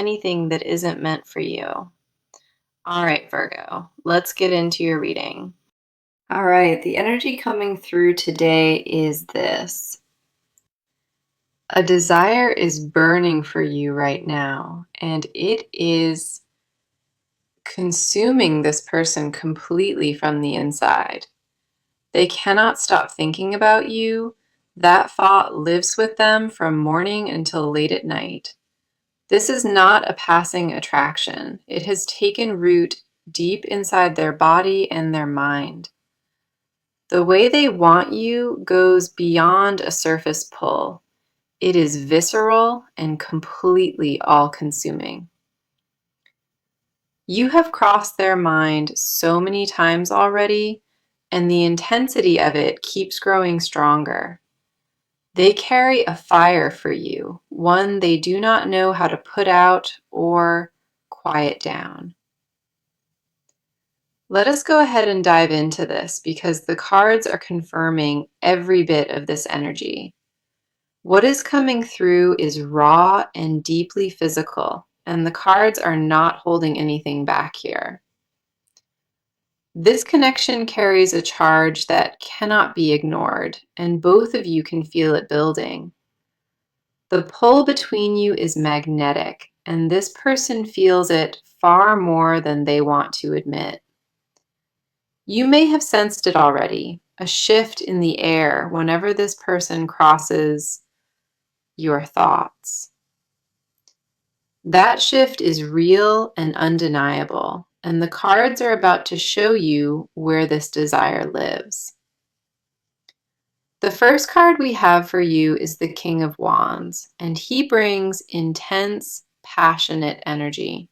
anything that isn't meant for you. All right, Virgo, let's get into your reading. All right, the energy coming through today is this. A desire is burning for you right now, and it is consuming this person completely from the inside. They cannot stop thinking about you. That thought lives with them from morning until late at night. This is not a passing attraction. It has taken root deep inside their body and their mind. The way they want you goes beyond a surface pull. It is visceral and completely all-consuming. You have crossed their mind so many times already, and the intensity of it keeps growing stronger. They carry a fire for you, one they do not know how to put out or quiet down. Let us go ahead and dive into this because the cards are confirming every bit of this energy. What is coming through is raw and deeply physical, and the cards are not holding anything back here. This connection carries a charge that cannot be ignored, and both of you can feel it building. The pull between you is magnetic, and this person feels it far more than they want to admit. You may have sensed it already, a shift in the air whenever this person crosses your thoughts. That shift is real and undeniable, and the cards are about to show you where this desire lives. The first card we have for you is the King of Wands, and he brings intense, passionate energy.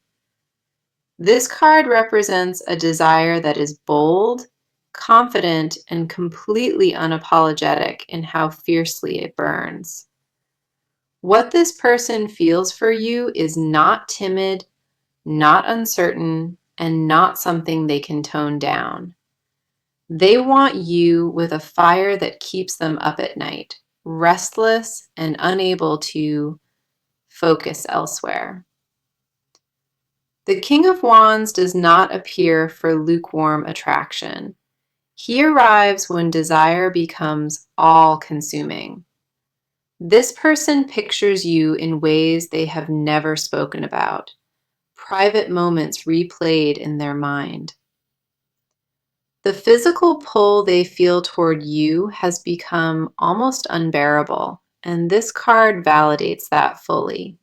This card represents a desire that is bold, confident, and completely unapologetic in how fiercely it burns. What this person feels for you is not timid, not uncertain, and not something they can tone down. They want you with a fire that keeps them up at night, restless and unable to focus elsewhere. The King of Wands does not appear for lukewarm attraction. He arrives when desire becomes all-consuming. This person pictures you in ways they have never spoken about, private moments replayed in their mind. The physical pull they feel toward you has become almost unbearable, and this card validates that fully.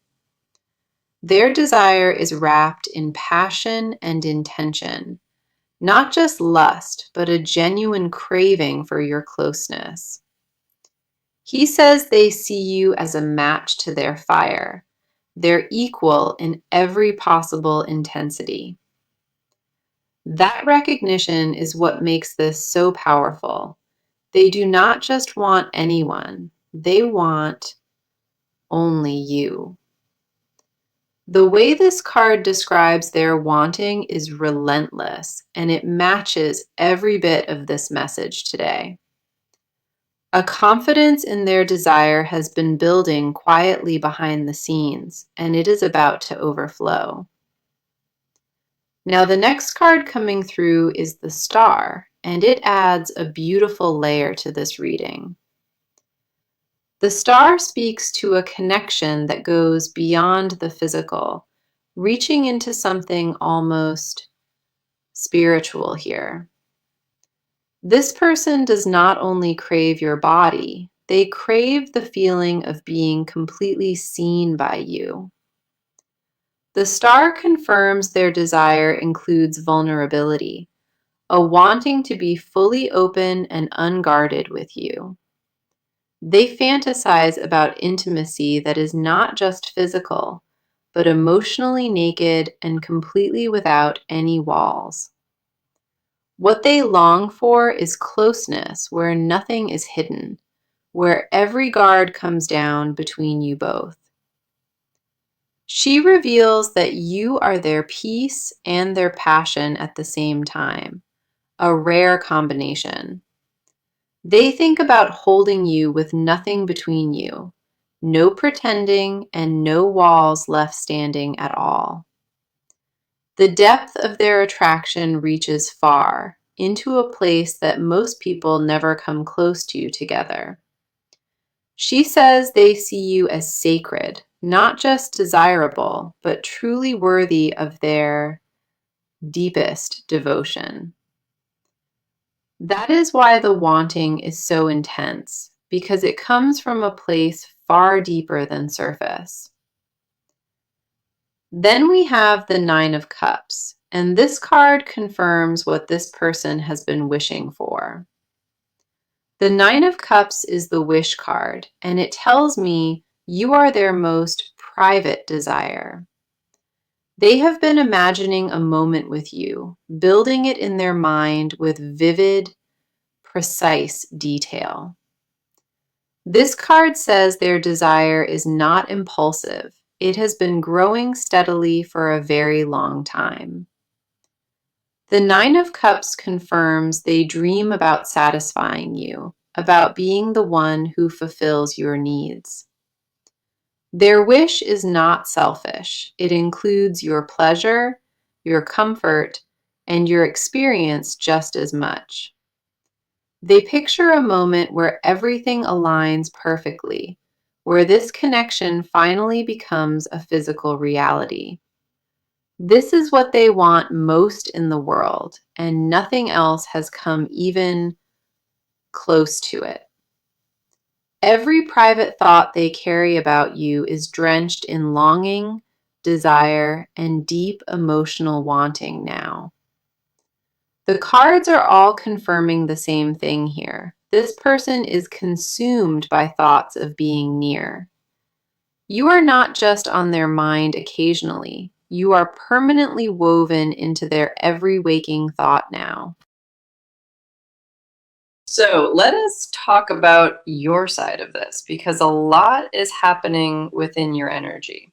Their desire is wrapped in passion and intention, not just lust, but a genuine craving for your closeness. He says they see you as a match to their fire, their equal in every possible intensity. That recognition is what makes this so powerful. They do not just want anyone, they want only you. The way this card describes their wanting is relentless, and it matches every bit of this message today. A confidence in their desire has been building quietly behind the scenes, and it is about to overflow. Now, the next card coming through is the Star, and it adds a beautiful layer to this reading. The star speaks to a connection that goes beyond the physical, reaching into something almost spiritual here. This person does not only crave your body, they crave the feeling of being completely seen by you. The star confirms their desire includes vulnerability, a wanting to be fully open and unguarded with you. They fantasize about intimacy that is not just physical, but emotionally naked and completely without any walls. What they long for is closeness where nothing is hidden, where every guard comes down between you both. She reveals that you are their peace and their passion at the same time, a rare combination. They think about holding you with nothing between you, No pretending and no walls left standing at all. The depth of their attraction reaches far, into a place that most people never come close to together. She says they see you as sacred, not just desirable, but truly worthy of their deepest devotion. That is why the wanting is so intense, because it comes from a place far deeper than surface. Then we have the Nine of Cups, and this card confirms what this person has been wishing for. The Nine of Cups is the wish card, and it tells me you are their most private desire. They have been imagining a moment with you, building it in their mind with vivid, precise detail. This card says their desire is not impulsive. It has been growing steadily for a very long time. The Nine of Cups confirms they dream about satisfying you, about being the one who fulfills your needs. Their wish is not selfish. It includes your pleasure, your comfort, and your experience just as much. They picture a moment where everything aligns perfectly, where this connection finally becomes a physical reality. This is what they want most in the world, and nothing else has come even close to it. Every private thought they carry about you is drenched in longing, desire, and deep emotional wanting now. The cards are all confirming the same thing here. This person is consumed by thoughts of being near. You are not just on their mind occasionally. You are permanently woven into their every waking thought now. So let us talk about your side of this because a lot is happening within your energy.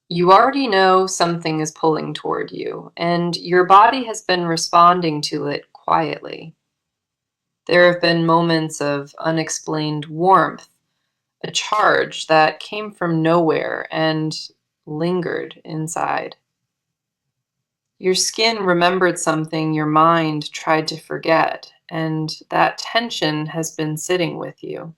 You already know something is pulling toward you, and your body has been responding to it quietly. There have been moments of unexplained warmth, a charge that came from nowhere and lingered inside. Your skin remembered something your mind tried to forget, and that tension has been sitting with you.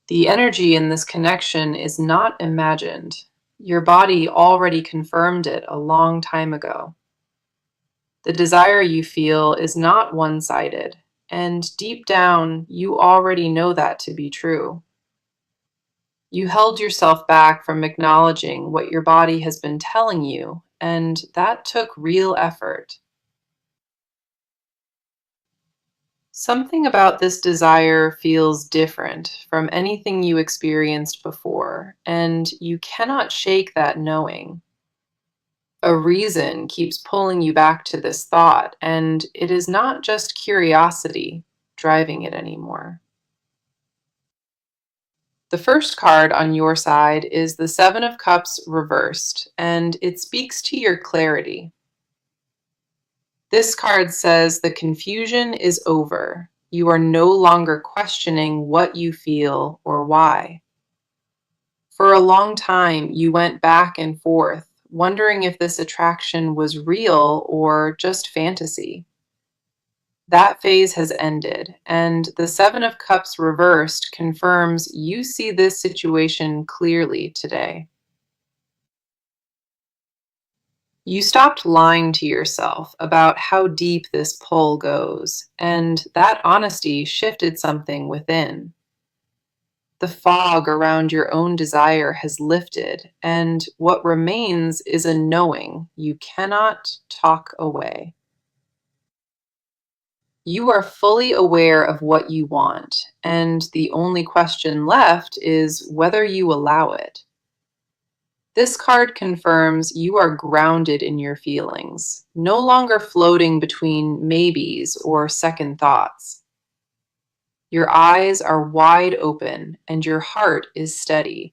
The energy in this connection is not imagined. Your body already confirmed it a long time ago. The desire you feel is not one-sided, and deep down, you already know that to be true. You held yourself back from acknowledging what your body has been telling you, and that took real effort. Something about this desire feels different from anything you experienced before, and you cannot shake that knowing. A reason keeps pulling you back to this thought, and it is not just curiosity driving it anymore. The first card on your side is the Seven of Cups reversed, and it speaks to your clarity. This card says the confusion is over. You are no longer questioning what you feel or why. For a long time, you went back and forth, wondering if this attraction was real or just fantasy. That phase has ended, and the Seven of Cups reversed confirms you see this situation clearly today. You stopped lying to yourself about how deep this pull goes, and that honesty shifted something within. The fog around your own desire has lifted, and what remains is a knowing you cannot talk away. You are fully aware of what you want, and the only question left is whether you allow it. This card confirms you are grounded in your feelings, no longer floating between maybes or second thoughts. Your eyes are wide open and your heart is steady,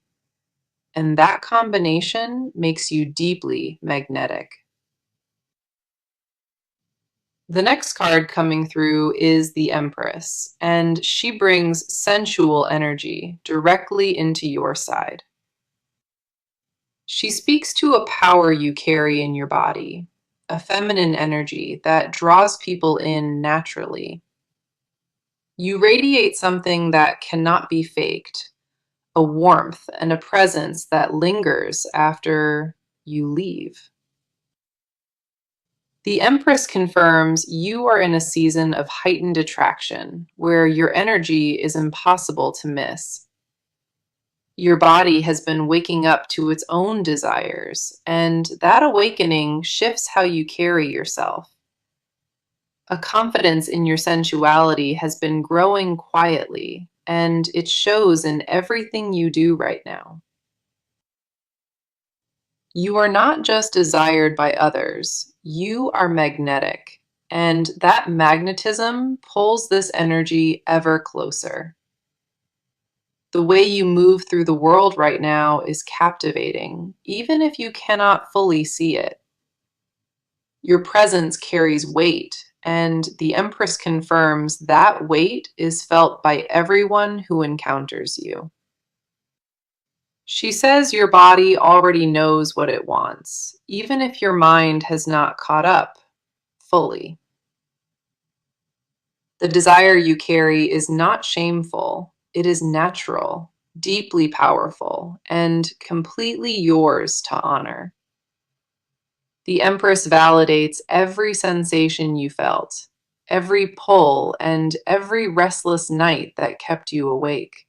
and that combination makes you deeply magnetic. The next card coming through is the Empress, and she brings sensual energy directly into your side. She speaks to a power you carry in your body, a feminine energy that draws people in naturally. You radiate something that cannot be faked, a warmth and a presence that lingers after you leave. The Empress confirms you are in a season of heightened attraction where your energy is impossible to miss. Your body has been waking up to its own desires, and that awakening shifts how you carry yourself. A confidence in your sensuality has been growing quietly, and it shows in everything you do right now. You are not just desired by others, you are magnetic, and that magnetism pulls this energy ever closer. The way you move through the world right now is captivating, even if you cannot fully see it. Your presence carries weight, and the Empress confirms that weight is felt by everyone who encounters you. She says your body already knows what it wants, even if your mind has not caught up fully. The desire you carry is not shameful, it is natural, deeply powerful, and completely yours to honor. The Empress validates every sensation you felt, every pull, and every restless night that kept you awake.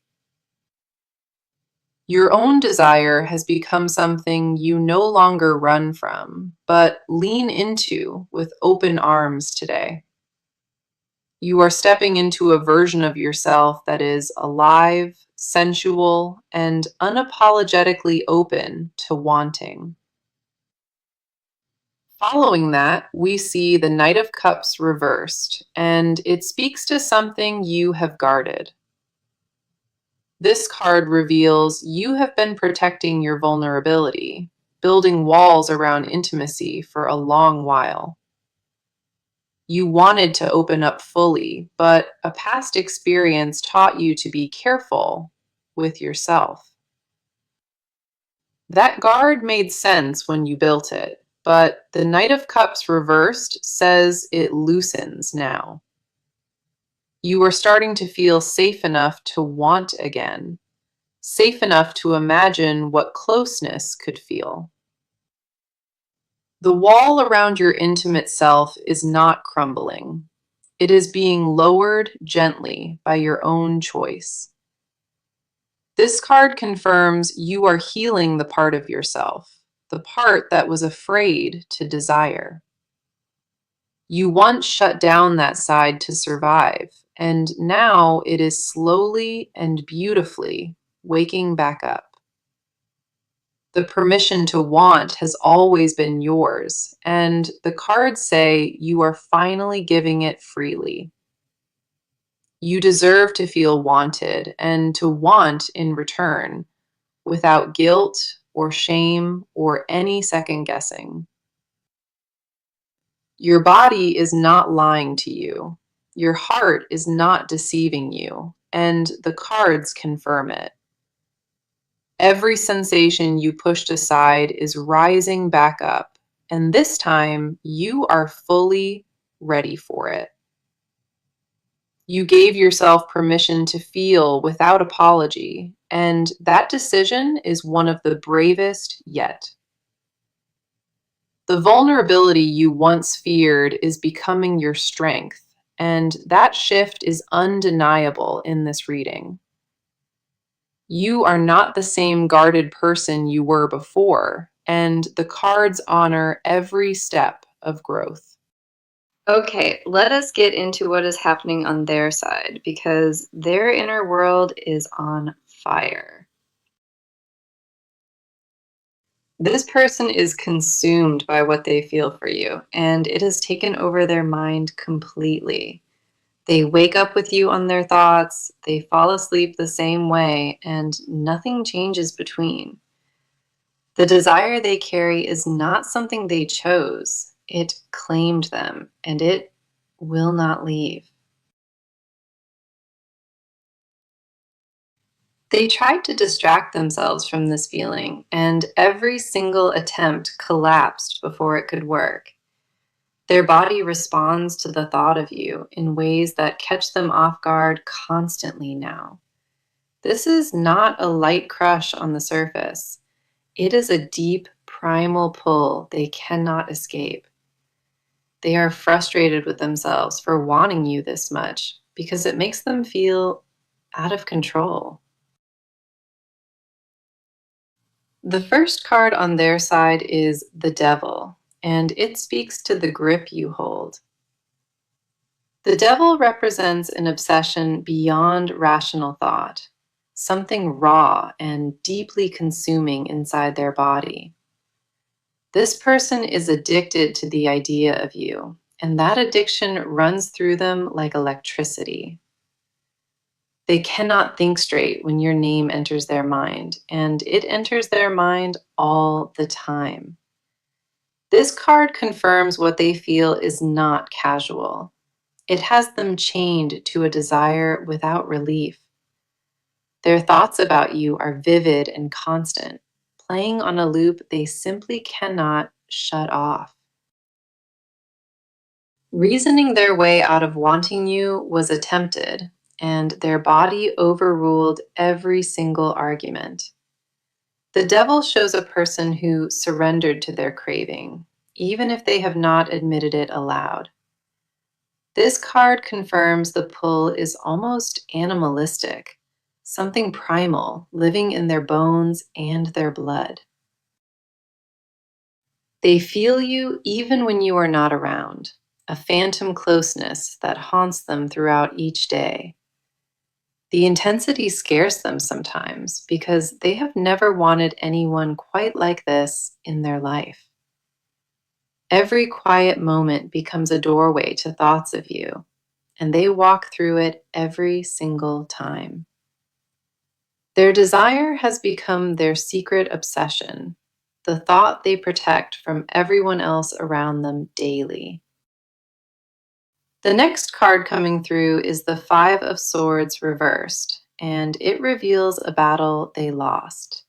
Your own desire has become something you no longer run from, but lean into with open arms today. You are stepping into a version of yourself that is alive, sensual, and unapologetically open to wanting. Following that, we see the Knight of Cups reversed, and it speaks to something you have guarded. This card reveals you have been protecting your vulnerability, building walls around intimacy for a long while. You wanted to open up fully, but a past experience taught you to be careful with yourself. That guard made sense when you built it, but the Knight of Cups reversed says it loosens now. You are starting to feel safe enough to want again, safe enough to imagine what closeness could feel. The wall around your intimate self is not crumbling. It is being lowered gently by your own choice. This card confirms you are healing the part of yourself, the part that was afraid to desire. You once shut down that side to survive, and now it is slowly and beautifully waking back up. The permission to want has always been yours, and the cards say you are finally giving it freely. You deserve to feel wanted and to want in return without guilt or shame or any second guessing. Your body is not lying to you. Your heart is not deceiving you, and the cards confirm it. Every sensation you pushed aside is rising back up, and this time you are fully ready for it. You gave yourself permission to feel without apology, and that decision is one of the bravest yet. The vulnerability you once feared is becoming your strength, and that shift is undeniable in this reading. You are not the same guarded person you were before, and the cards honor every step of growth. Okay, let us get into what is happening on their side because their inner world is on fire. This person is consumed by what they feel for you, and it has taken over their mind completely. They wake up with you on their thoughts, they fall asleep the same way, and nothing changes between. The desire they carry is not something they chose. It claimed them, and it will not leave. They tried to distract themselves from this feeling, and every single attempt collapsed before it could work. Their body responds to the thought of you in ways that catch them off guard constantly now. This is not a light crush on the surface. It is a deep, primal pull they cannot escape. They are frustrated with themselves for wanting you this much because it makes them feel out of control. The first card on their side is the Devil, and it speaks to the grip you hold. The Devil represents an obsession beyond rational thought, something raw and deeply consuming inside their body. This person is addicted to the idea of you, and that addiction runs through them like electricity. They cannot think straight when your name enters their mind, and it enters their mind all the time. This card confirms what they feel is not casual. It has them chained to a desire without relief. Their thoughts about you are vivid and constant, playing on a loop they simply cannot shut off. Reasoning their way out of wanting you was attempted, and their body overruled every single argument. The Devil shows a person who surrendered to their craving, even if they have not admitted it aloud. This card confirms the pull is almost animalistic, something primal living in their bones and their blood. They feel you even when you are not around, a phantom closeness that haunts them throughout each day. The intensity scares them sometimes because they have never wanted anyone quite like this in their life. Every quiet moment becomes a doorway to thoughts of you, and they walk through it every single time. Their desire has become their secret obsession, the thought they protect from everyone else around them daily. The next card coming through is the Five of Swords reversed, and it reveals a battle they lost.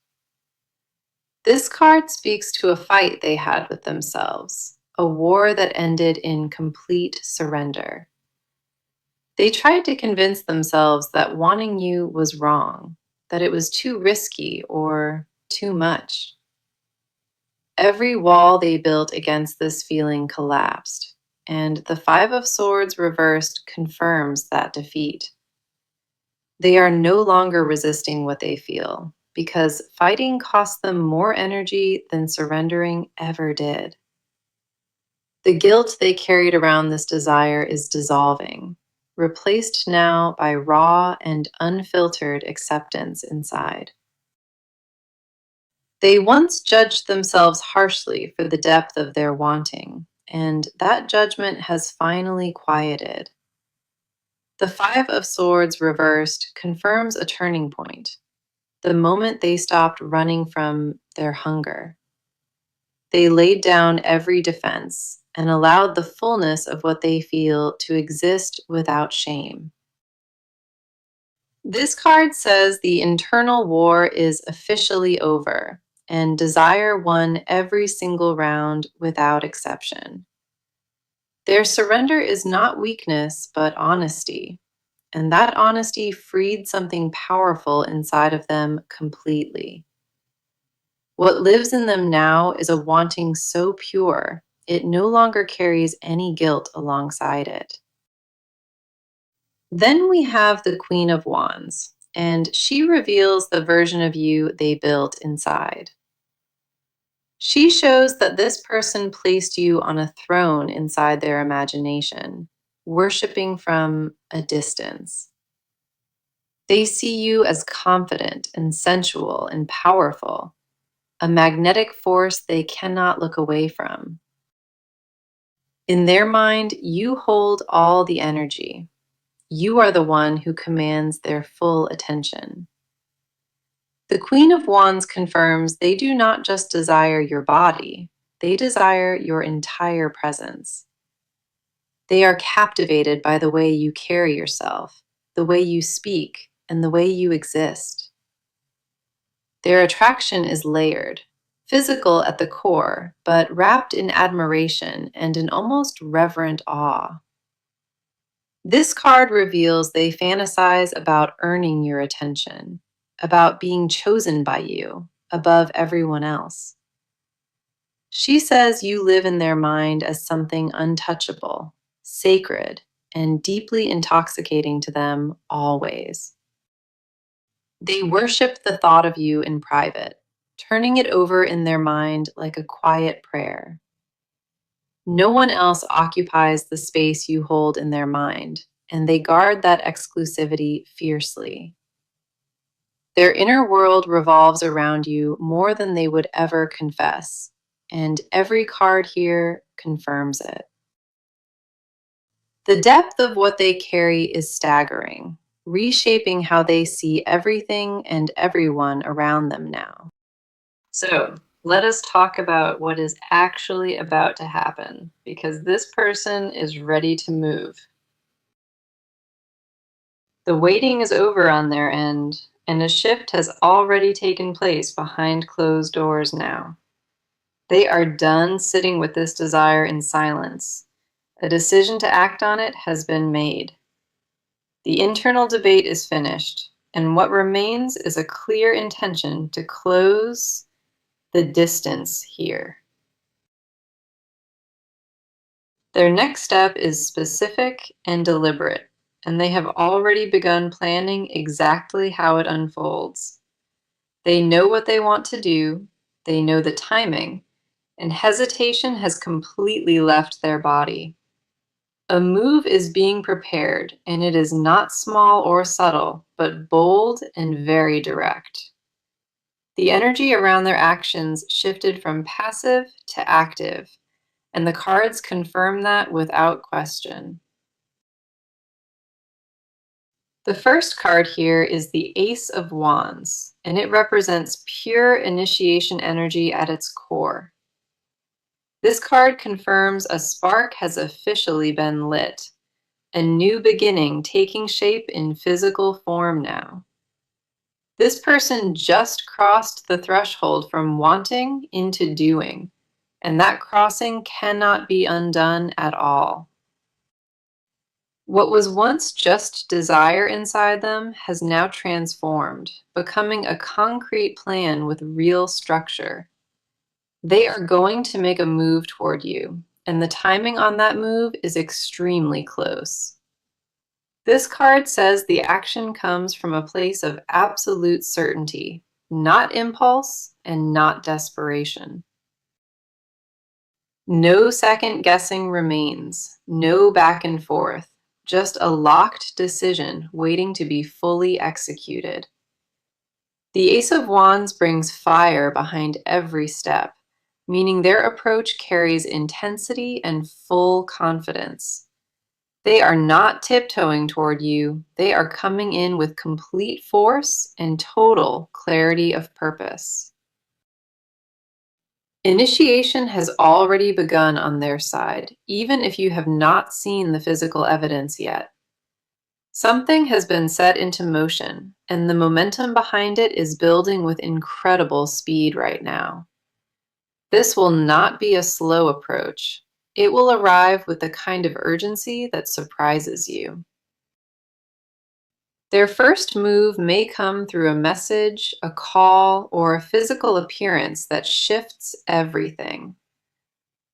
This card speaks to a fight they had with themselves, a war that ended in complete surrender. They tried to convince themselves that wanting you was wrong, that it was too risky or too much. Every wall they built against this feeling collapsed, and the Five of Swords reversed confirms that defeat. They are no longer resisting what they feel, because fighting cost them more energy than surrendering ever did. The guilt they carried around this desire is dissolving, replaced now by raw and unfiltered acceptance inside. They once judged themselves harshly for the depth of their wanting, and that judgment has finally quieted. The Five of Swords reversed confirms a turning point, the moment they stopped running from their hunger. They laid down every defense and allowed the fullness of what they feel to exist without shame. This card says the internal war is officially over, and desire won every single round without exception. Their surrender is not weakness, but honesty, and that honesty freed something powerful inside of them completely. What lives in them now is a wanting so pure, it no longer carries any guilt alongside it. Then we have the Queen of Wands, and she reveals the version of you they built inside. She shows that this person placed you on a throne inside their imagination, worshiping from a distance. They see you as confident and sensual and powerful, a magnetic force they cannot look away from. In their mind, you hold all the energy. You are the one who commands their full attention. The Queen of Wands confirms they do not just desire your body, they desire your entire presence. They are captivated by the way you carry yourself, the way you speak, and the way you exist. Their attraction is layered, physical at the core, but wrapped in admiration and an almost reverent awe. This card reveals they fantasize about earning your attention, about being chosen by you above everyone else. She says you live in their mind as something untouchable, sacred, and deeply intoxicating to them always. They worship the thought of you in private, turning it over in their mind like a quiet prayer. No one else occupies the space you hold in their mind, and they guard that exclusivity fiercely. Their inner world revolves around you more than they would ever confess, and every card here confirms it. The depth of what they carry is staggering, reshaping how they see everything and everyone around them now. So, let us talk about what is actually about to happen, because this person is ready to move. The waiting is over on their end, and a shift has already taken place behind closed doors now. They are done sitting with this desire in silence. A decision to act on it has been made. The internal debate is finished, and what remains is a clear intention to close the distance here. Their next step is specific and deliberate, and they have already begun planning exactly how it unfolds. They know what they want to do, they know the timing, and hesitation has completely left their body. A move is being prepared, and it is not small or subtle, but bold and very direct. The energy around their actions shifted from passive to active, and the cards confirm that without question. The first card here is the Ace of Wands, and it represents pure initiation energy at its core. This card confirms a spark has officially been lit, a new beginning taking shape in physical form now. This person just crossed the threshold from wanting into doing, and that crossing cannot be undone at all. What was once just desire inside them has now transformed, becoming a concrete plan with real structure. They are going to make a move toward you, and the timing on that move is extremely close. This card says the action comes from a place of absolute certainty, not impulse and not desperation. No second guessing remains, no back and forth, just a locked decision waiting to be fully executed. The Ace of Wands brings fire behind every step, meaning their approach carries intensity and full confidence. They are not tiptoeing toward you, they are coming in with complete force and total clarity of purpose. Initiation has already begun on their side, even if you have not seen the physical evidence yet. Something has been set into motion, and the momentum behind it is building with incredible speed right now. This will not be a slow approach. It will arrive with the kind of urgency that surprises you. Their first move may come through a message, a call, or a physical appearance that shifts everything.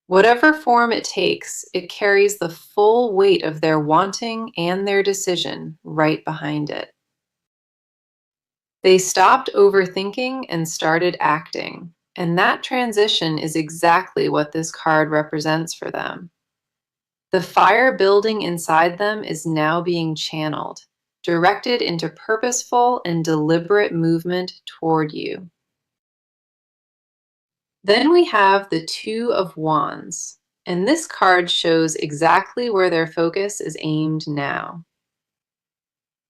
Whatever form it takes, it carries the full weight of their wanting and their decision right behind it. They stopped overthinking and started acting, and that transition is exactly what this card represents for them. The fire building inside them is now being channeled, directed into purposeful and deliberate movement toward you. Then we have the Two of Wands, and this card shows exactly where their focus is aimed now.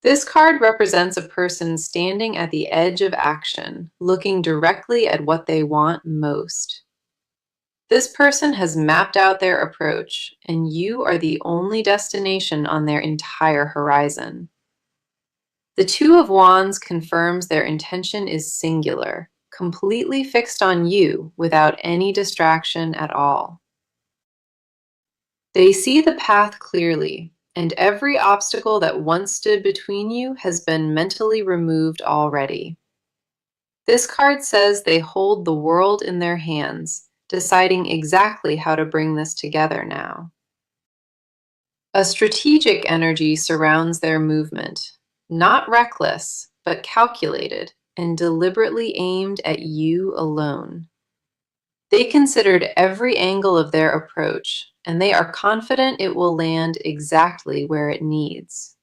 This card represents a person standing at the edge of action, looking directly at what they want most. This person has mapped out their approach, and you are the only destination on their entire horizon. The Two of Wands confirms their intention is singular, completely fixed on you without any distraction at all. They see the path clearly, and every obstacle that once stood between you has been mentally removed already. This card says they hold the world in their hands, deciding exactly how to bring this together now. A strategic energy surrounds their movement, not reckless, but calculated and deliberately aimed at you alone. They considered every angle of their approach, and they are confident it will land exactly where it needs.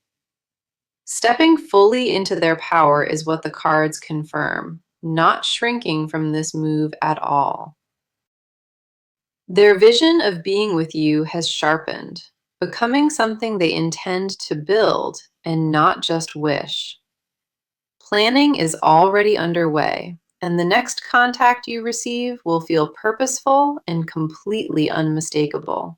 Stepping fully into their power is what the cards confirm, not shrinking from this move at all. Their vision of being with you has sharpened, becoming something they intend to build and not just wish. Planning is already underway, and the next contact you receive will feel purposeful and completely unmistakable.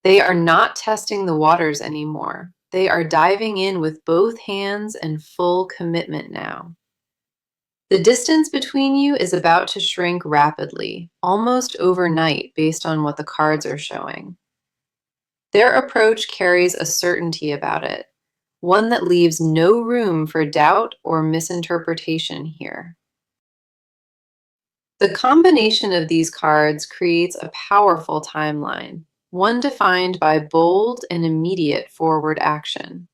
They are not testing the waters anymore. They are diving in with both hands and full commitment now. The distance between you is about to shrink rapidly, almost overnight based on what the cards are showing. Their approach carries a certainty about it, one that leaves no room for doubt or misinterpretation here. The combination of these cards creates a powerful timeline, one defined by bold and immediate forward action.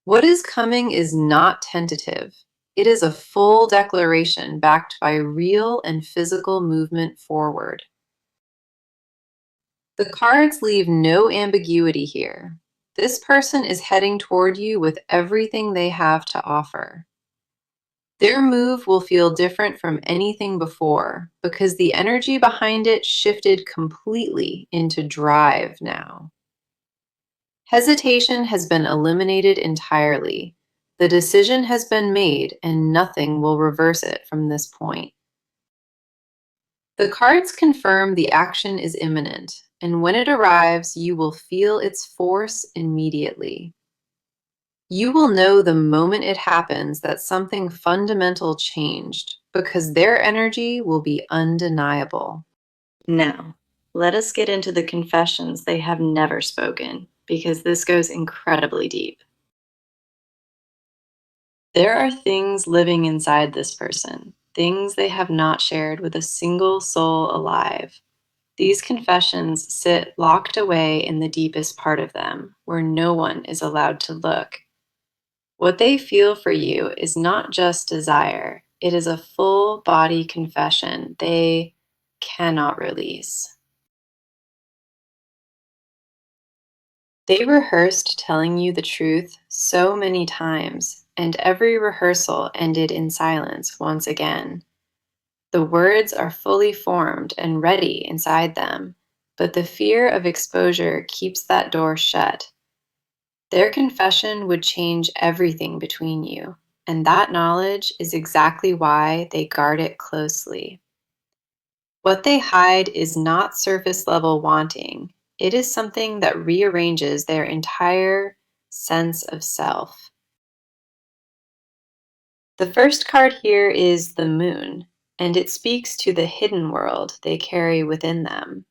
What is coming is not tentative. It is a full declaration backed by real and physical movement forward. The cards leave no ambiguity here. This person is heading toward you with everything they have to offer. Their move will feel different from anything before because the energy behind it shifted completely into drive now. Hesitation has been eliminated entirely. The decision has been made, and nothing will reverse it from this point. The cards confirm the action is imminent, and when it arrives, you will feel its force immediately. You will know the moment it happens that something fundamental changed, because their energy will be undeniable. Now, let us get into the confessions they have never spoken, because this goes incredibly deep. There are things living inside this person, things they have not shared with a single soul alive. These confessions sit locked away in the deepest part of them, where no one is allowed to look. What they feel for you is not just desire, it is a full body confession they cannot release. They rehearsed telling you the truth so many times, and every rehearsal ended in silence once again. The words are fully formed and ready inside them, but the fear of exposure keeps that door shut. Their confession would change everything between you, and that knowledge is exactly why they guard it closely. What they hide is not surface level wanting, it is something that rearranges their entire sense of self. The first card here is the Moon, and it speaks to the hidden world they carry within them.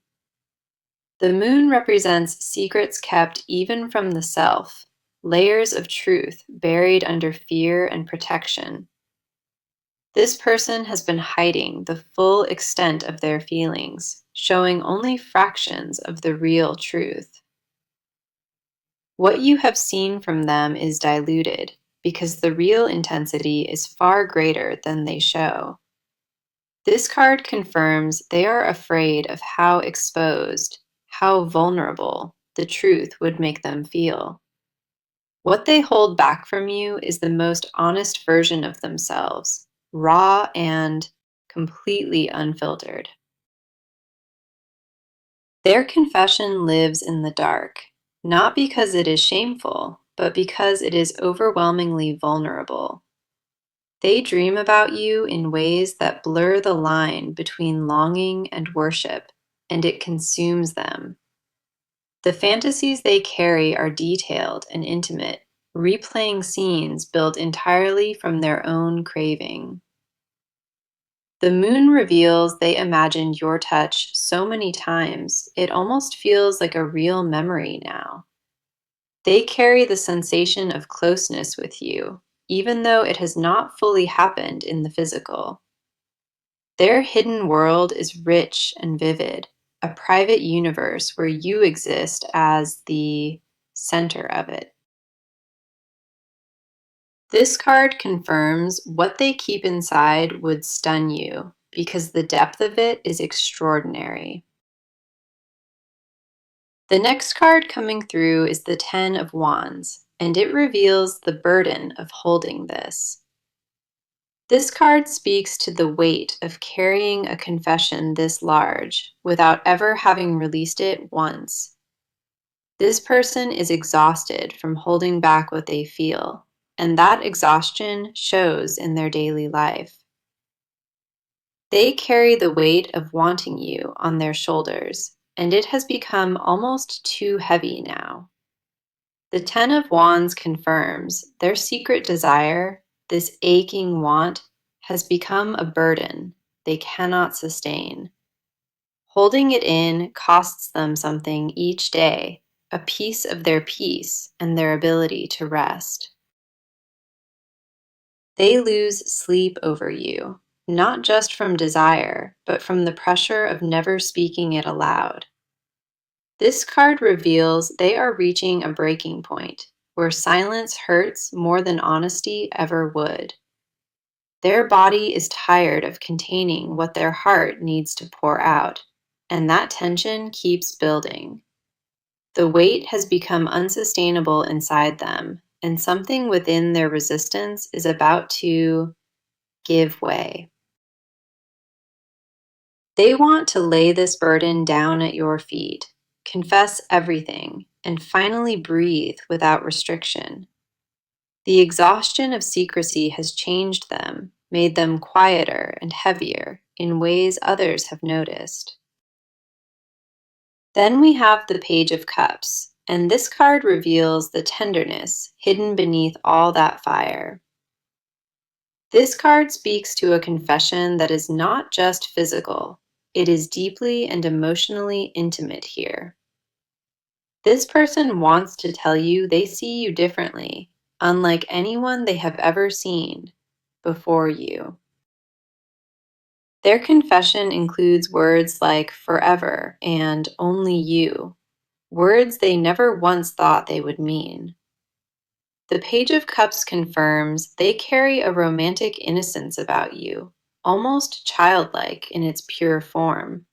The Moon represents secrets kept even from the self, layers of truth buried under fear and protection. This person has been hiding the full extent of their feelings, showing only fractions of the real truth. What you have seen from them is diluted, because the real intensity is far greater than they show. This card confirms they are afraid of how exposed, how vulnerable the truth would make them feel. What they hold back from you is the most honest version of themselves, raw and completely unfiltered. Their confession lives in the dark, not because it is shameful, but because it is overwhelmingly vulnerable. They dream about you in ways that blur the line between longing and worship, and it consumes them. The fantasies they carry are detailed and intimate, replaying scenes built entirely from their own craving. The moon reveals they imagined your touch so many times, it almost feels like a real memory now. They carry the sensation of closeness with you, even though it has not fully happened in the physical. Their hidden world is rich and vivid, a private universe where you exist as the center of it. This card confirms what they keep inside would stun you because the depth of it is extraordinary. The next card coming through is the Ten of Wands, and it reveals the burden of holding this. This card speaks to the weight of carrying a confession this large without ever having released it once. This person is exhausted from holding back what they feel, and that exhaustion shows in their daily life. They carry the weight of wanting you on their shoulders, and it has become almost too heavy now. The Ten of Wands confirms their secret desire, this aching want, has become a burden they cannot sustain. Holding it in costs them something each day, a piece of their peace and their ability to rest. They lose sleep over you, not just from desire, but from the pressure of never speaking it aloud. This card reveals they are reaching a breaking point where silence hurts more than honesty ever would. Their body is tired of containing what their heart needs to pour out, and that tension keeps building. The weight has become unsustainable inside them, and something within their resistance is about to give way. They want to lay this burden down at your feet, confess everything, and finally breathe without restriction. The exhaustion of secrecy has changed them, made them quieter and heavier in ways others have noticed. Then we have the Page of Cups, and this card reveals the tenderness hidden beneath all that fire. This card speaks to a confession that is not just physical, it is deeply and emotionally intimate here. This person wants to tell you they see you differently, unlike anyone they have ever seen before you. Their confession includes words like forever and only you, words they never once thought they would mean. The Page of Cups confirms they carry a romantic innocence about you, almost childlike in its pure form.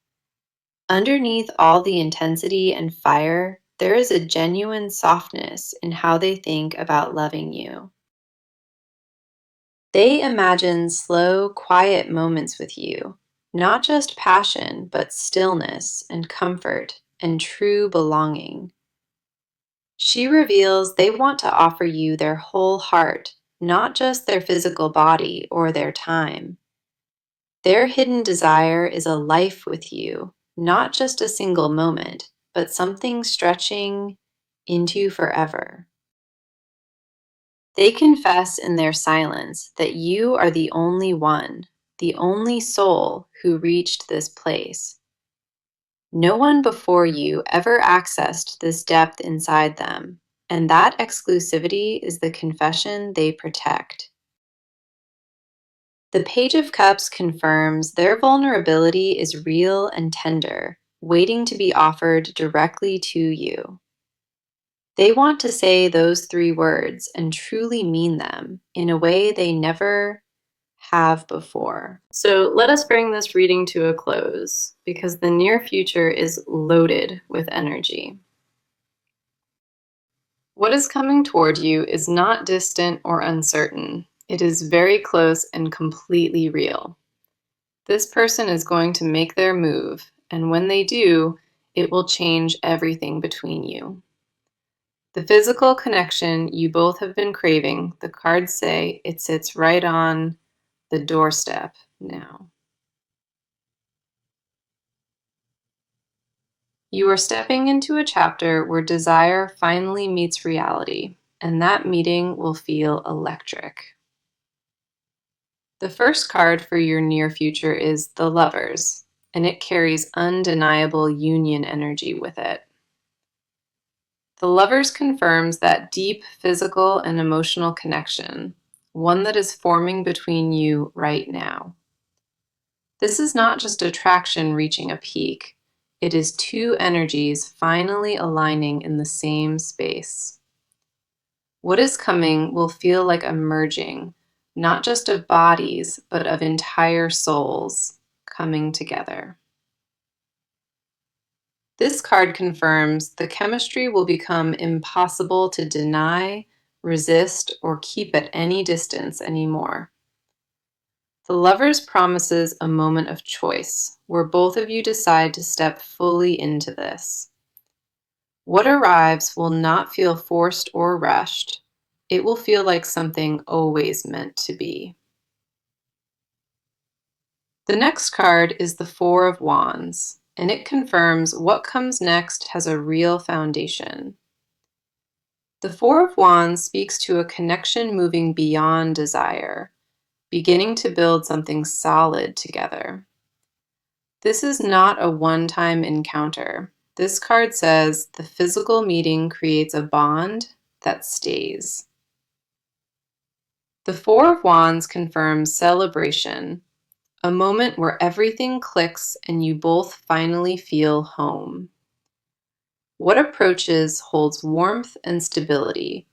Underneath all the intensity and fire, there is a genuine softness in how they think about loving you. They imagine slow, quiet moments with you, not just passion, but stillness and comfort and true belonging. She reveals they want to offer you their whole heart, not just their physical body or their time. Their hidden desire is a life with you, not just a single moment, but something stretching into forever. They confess in their silence that you are the only one, the only soul who reached this place. No one before you ever accessed this depth inside them, and that exclusivity is the confession they protect. The Page of Cups confirms their vulnerability is real and tender, waiting to be offered directly to you. They want to say those three words and truly mean them in a way they never have before. So let us bring this reading to a close because the near future is loaded with energy. What is coming toward you is not distant or uncertain. It is very close and completely real. This person is going to make their move, and when they do, it will change everything between you. The physical connection you both have been craving, the cards say it sits right on the doorstep now. You are stepping into a chapter where desire finally meets reality, and that meeting will feel electric. The first card for your near future is the Lovers, and it carries undeniable union energy with it. The Lovers confirms that deep physical and emotional connection, one that is forming between you right now. This is not just attraction reaching a peak, it is two energies finally aligning in the same space. What is coming will feel like a merging, not just of bodies, but of entire souls coming together. This card confirms the chemistry will become impossible to deny, resist, or keep at any distance anymore. The Lovers promises a moment of choice, where both of you decide to step fully into this. What arrives will not feel forced or rushed. It will feel like something always meant to be. The next card is the Four of Wands, and it confirms what comes next has a real foundation. The Four of Wands speaks to a connection moving beyond desire, beginning to build something solid together. This is not a one-time encounter. This card says the physical meeting creates a bond that stays. The Four of Wands confirms celebration, a moment where everything clicks and you both finally feel home. What approaches holds warmth and stability,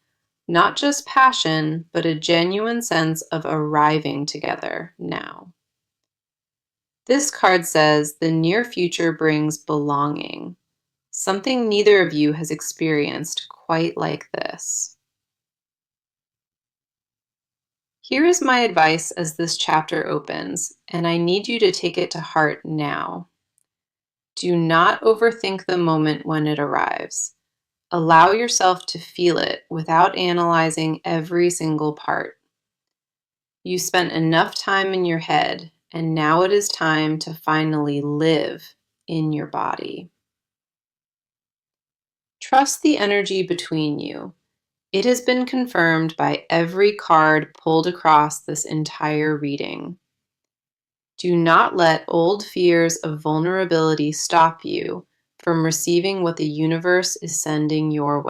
not just passion, but a genuine sense of arriving together now. This card says the near future brings belonging, something neither of you has experienced quite like this. Here is my advice as this chapter opens, and I need you to take it to heart now. Do not overthink the moment when it arrives. Allow yourself to feel it without analyzing every single part. You spent enough time in your head, and now it is time to finally live in your body. Trust the energy between you. It has been confirmed by every card pulled across this entire reading. Do not let old fears of vulnerability stop you from receiving what the universe is sending your way.